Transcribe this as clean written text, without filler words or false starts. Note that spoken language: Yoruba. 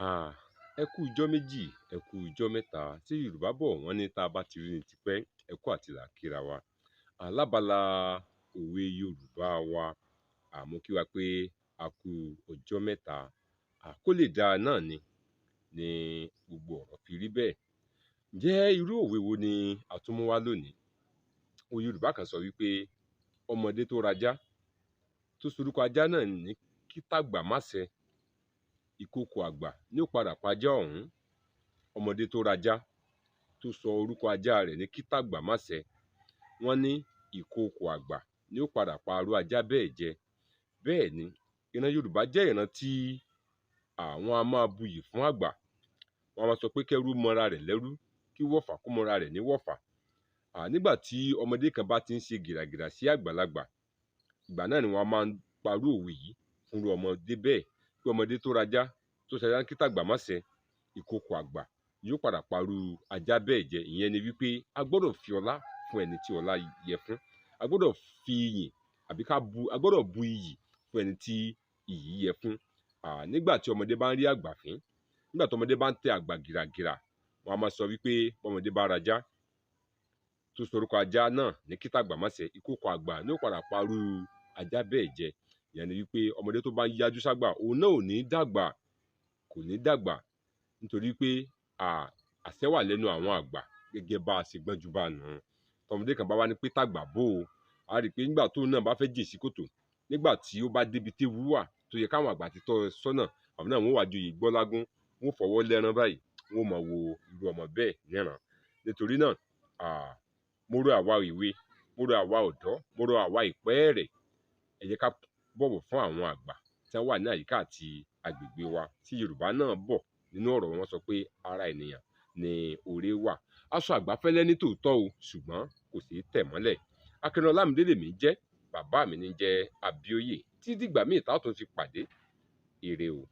Ah, ẹ kú ijọ́ méjì, ẹ kú ijọ́ mẹ́ta. Tí Yorùbá bọ̀ wọ́n ní tá a bá ti rí ni tipẹ́, ẹ kú àtilà kíra wa. Lábala òwe Yorùbá wa, mo kí wa pé a kú ọjọ́ mẹ́ta. Kó lè dáa náà ni gbogbo ọ̀rọ̀ fi rí bẹ́ẹ̀. Ǹjẹ́ irú òwe wo ni a tún mú wá lónìí? Òwe Yorùbá kan sọ wípé ọmọdé tó rajá, tó sorúkọ ajá náà ní kí tàgbàmásẹ, ìkookò àgbà ní ó padà pajá ọ̀hún. Ọmọdé tó rajá, tó sọ orúkọ ajá rẹ̀ ní kí tàgbàmásẹ, wọ́n ní ìkookò àgbà ní ó padà pa arú ajá bẹ́ẹ̀ jẹ. Bẹ́ẹ̀ ni, ìran Yorùbá jẹ́ ìran tí àwọn a máa buyì fún àgbà. Wọ́n a máa sọ pé kẹ́rú mọra rẹ̀ lẹ́rú, kí wọ̀fà kó mọra rẹ̀ ní wọ̀fà. Nígbà tí ọmọdé kan bá ti ń ṣe gìràgìrà sí àgbàlagbà, ìgbà náà ni wọ́n máa ń parú òwe yìí fúnrú ọmọdé bẹ́ẹ̀, pé ọmọdé tó rajá, tó ṣe ajá kí tàgbàmásẹ, ìkookò àgbà yóò padà parú ajá bẹ́ẹ̀ jẹ. Ìyẹn ni wípé a gbọ́dọ̀ fi ọlá fún ẹni tí ọlá yẹ fún. A gbọ́dọ̀ fi iyìn àbí a gbọ́dọ̀ bu iyì fún ẹni tí iyì yẹ fún. Nígbà tí ọmọdé bá ń rí àgbà fín, nígbà tí ọmọdé bá ń tẹ àgbà gìràgìrà, wọ́n a máa sọ wípé ọmọdé bá rajá, tó sorúkọ ajá náà ní kí tàgbàmásẹ, ìkookò àgbà ní ó padà parú ajá bẹ́ẹ̀ jẹ. Ìyẹn ni wípé ọmọdé tó bá ń yájú ságbà, òun náà ò ní dàgbà, kò ní dàgbà, nítorí pé àṣẹ wà lẹ́nu àwọn àgbà, gẹ́gẹ́ bá a ṣe gbọ́njú bá nù. Tọmọdé kan bá wá ní pé tàgbà bó o, a rí i pé nígbà tóun náà bá fẹ́ jìn sí kòtò, nígbà tí ó bá débi téwu wà, tó yẹ káwọn àgbà ti tọ́ ẹ sọ́nà, àwọn náà wọ́n wá joyè gbọ́lágún, wọ́n fọwọ́ lẹ́rán báyìí, wọ́n máa wo irú ọmọ bẹ́ẹ̀ níran. Nítorí náà, mo rọ̀ àwa ìwé, mo rọ̀ àwa ọ̀dọ́, mo rọ̀ àwa ìpẹ́ẹ̀rẹ̀, ẹ jẹ́ ká bọ̀wọ̀ fún àwọn àgbà tí wọ́n wà ní àyíká àti agbègbè wa. Tí Yorùbá náà bọ̀ nínú ọ̀rọ̀ wọn sọ pé ara ènìyàn ni oore wà. Aṣọ àgbà fẹ́lẹ́ ní tòótọ́ o, ṣùgbọ́n kò ṣeé tẹ̀ mọ́lẹ̀. Akíndélé Ọlámídé lèmi jẹ́, bàbá mi ní jẹ́ Abíóyè. Títí dìgbà míì tá a tún fi pàdé, ire o.